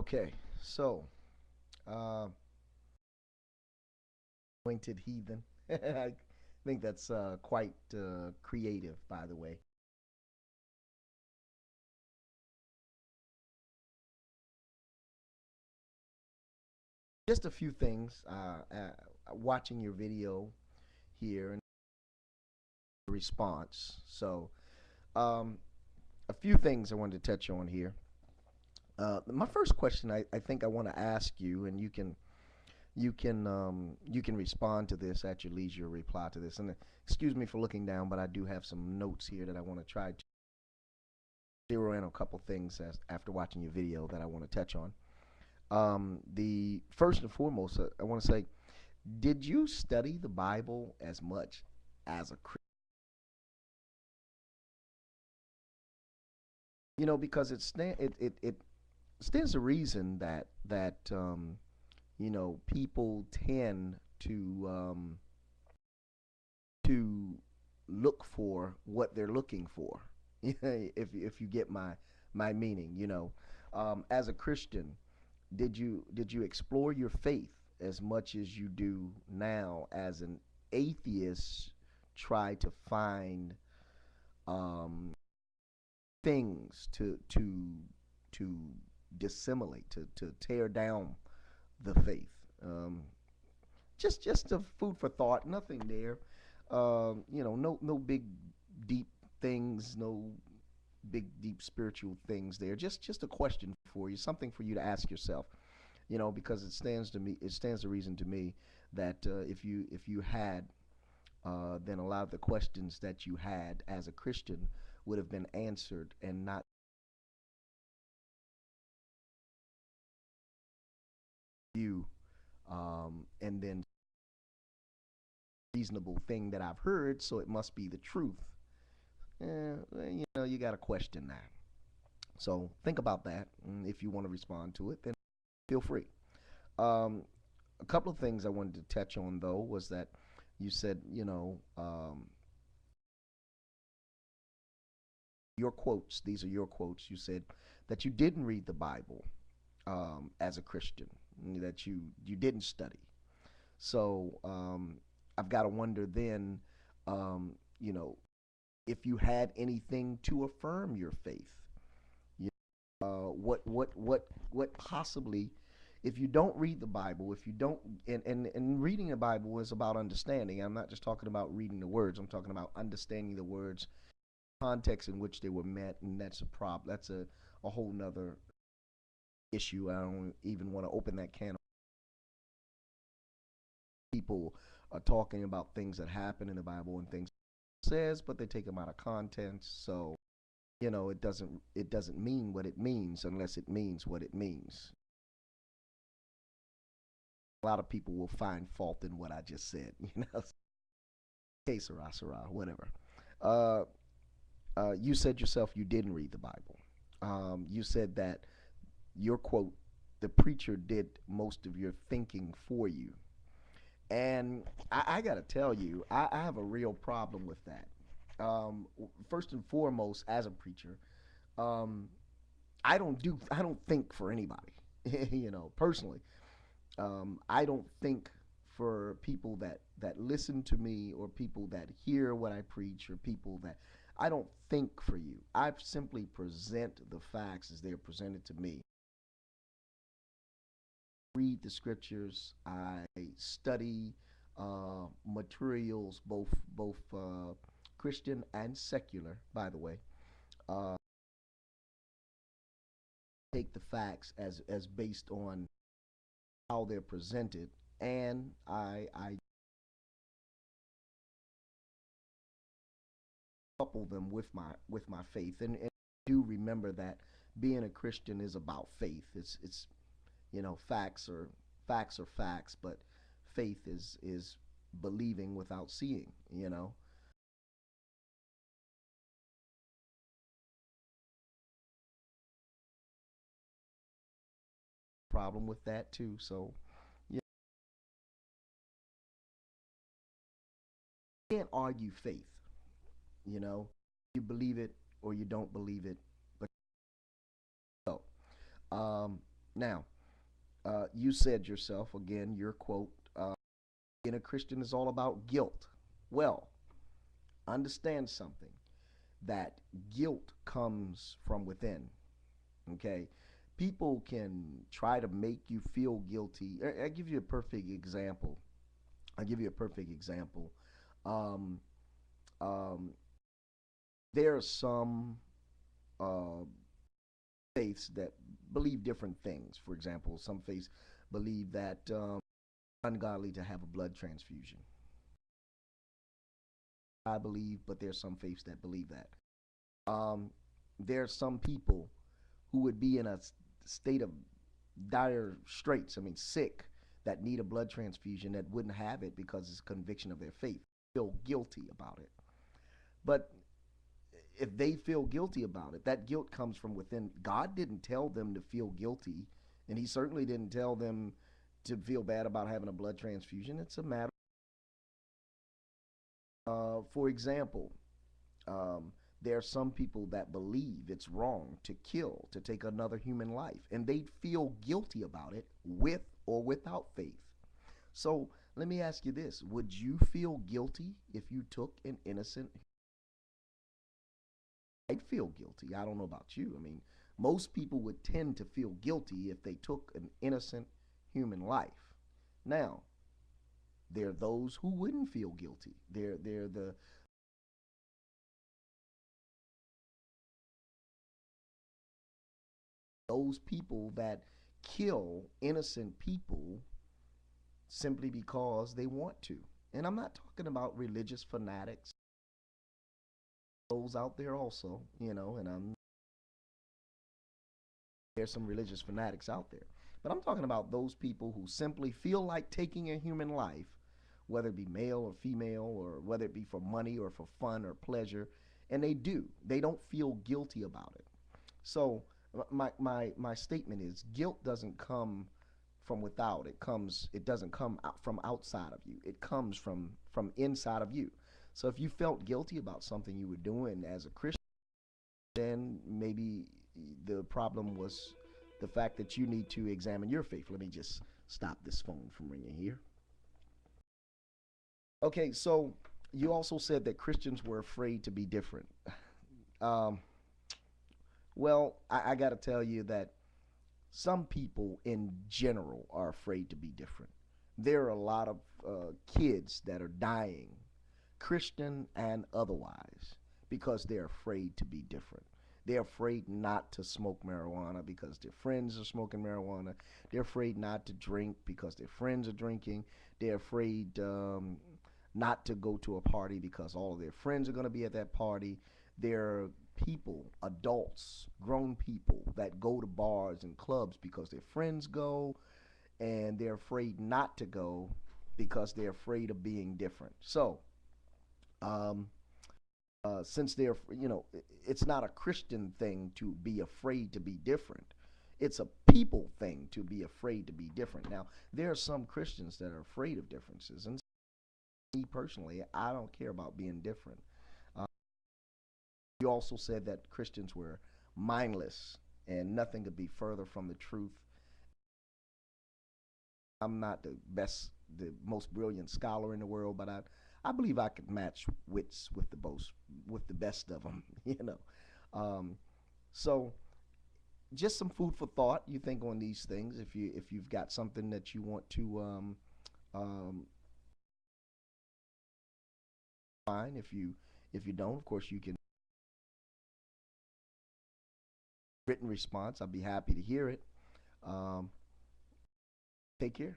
Okay, so uh, Anointed Heathen. I think that's quite creative, by the way. Just a few things. Watching your video here and the response. Um, a few things I wanted to touch on here. My first question, I think I want to ask you, and you can respond to this at your leisure, reply to this. And excuse me for looking down, but I do have some notes here that I want to try to zero in on a couple things after watching your video that I want to touch on. The first and foremost, I want to say, did you study the Bible as much as a Christian? Because it stands to reason that people tend to look for what they're looking for. If you get my meaning, as a Christian, did you explore your faith as much as you do now as an atheist try to find um, things to dissimulate, to tear down the faith? Just a food for thought. Nothing there. No big deep things. No big deep spiritual things there. Just a question for you. Something for you to ask yourself. Because it stands to reason to me that if you had then a lot of the questions that you had as a Christian would have been answered and not you. And then reasonable thing that I've heard, so it must be the truth. You got to question that. So think about that. And if you want to respond to it, then feel free. Um, a couple of things I wanted to touch on though was that you said, your quotes. These are your quotes. You said that you didn't read the Bible as a Christian, that you didn't study. So I've got to wonder then, um, you know, if you had anything to affirm your faith. What possibly, if you don't read the Bible, if you don't, and reading the Bible is about understanding. I'm not just talking about reading the words. I'm talking about understanding the words, context in which they were met, and that's a problem. That's a whole nother issue. I don't even want to open that can. People are talking about things that happen in the Bible and things it says, but they take them out of context. So it doesn't mean what it means unless it means what it means. A lot of people will find fault in what I just said. Okay, Sarah, Sarah, whatever. Uh, you said yourself you didn't read the Bible. You said that your quote, the preacher did most of your thinking for you. And I got to tell you, I have a real problem with that. First and foremost, as a preacher, um, I don't think for anybody. Personally, I don't think for people that listen to me or people that hear what I preach or people that I don't think for you. I simply present the facts as they're presented to me. Read the scriptures. I study materials, both Christian and secular. By the way, uh, take the facts as based on how they're presented, and I couple them with my faith, and do remember that being a Christian is about faith. It's facts are facts, but faith is believing without seeing. Problem with that too. So you can't argue faith. You know, you believe it or you don't believe it. But so, um, Now, you said yourself, again, your quote, being a Christian is all about guilt. Well, understand something, that guilt comes from within. Okay? People can try to make you feel guilty. I give you a perfect example. I'll give you a perfect example. Um, um, there are some uh, faiths that believe different things. For example, some faiths believe that ungodly to have a blood transfusion. I believe, but there's some faiths that believe that. Um, there are some people who would be in a state of dire straits, I mean, sick, that need a blood transfusion that wouldn't have it because it's a conviction of their faith, feel guilty about it. But if they feel guilty about it, that guilt comes from within. God didn't tell them to feel guilty, and He certainly didn't tell them to feel bad about having a blood transfusion. It's a matter. For example, um, there are some people that believe it's wrong to kill, to take another human life, and they feel guilty about it with or without faith. So let me ask you this: would you feel guilty if you took an innocent? I'd feel guilty. I don't know about you. I mean, most people would tend to feel guilty if they took an innocent human life. Now, there are those who wouldn't feel guilty. They're the those people that kill innocent people simply because they want to. And I'm not talking about religious fanatics. Those out there also, and there's some religious fanatics out there. But I'm talking about those people who simply feel like taking a human life, whether it be male or female, or whether it be for money or for fun or pleasure, and they do. They don't feel guilty about it. So my statement is, guilt doesn't come from without. It doesn't come out from outside of you. It comes from inside of you. So if you felt guilty about something you were doing as a Christian, then maybe the problem was the fact that you need to examine your faith. Let me just stop this phone from ringing here. Okay, so you also said that Christians were afraid to be different. Um, well, I got to tell you that some people in general are afraid to be different. There are a lot of kids that are dying, Christian and otherwise, because they're afraid to be different. They're afraid not to smoke marijuana because their friends are smoking marijuana. They're afraid not to drink because their friends are drinking. They're afraid not to go to a party because all of their friends are going to be at that party. There are people, adults, grown people that go to bars and clubs because their friends go, and they're afraid not to go because they're afraid of being different. So, um, since it's not a Christian thing to be afraid to be different. It's a people thing to be afraid to be different. Now, there are some Christians that are afraid of differences, and me personally, I don't care about being different. Uh, you also said that Christians were mindless, and nothing could be further from the truth. I'm not the most brilliant scholar in the world, but I believe I could match wits with the best of them. Um, so just some food for thought. You think on these things. If you've got something that you want to um, find. If you don't, of course, you can written response. I'd be happy to hear it. Um, take care.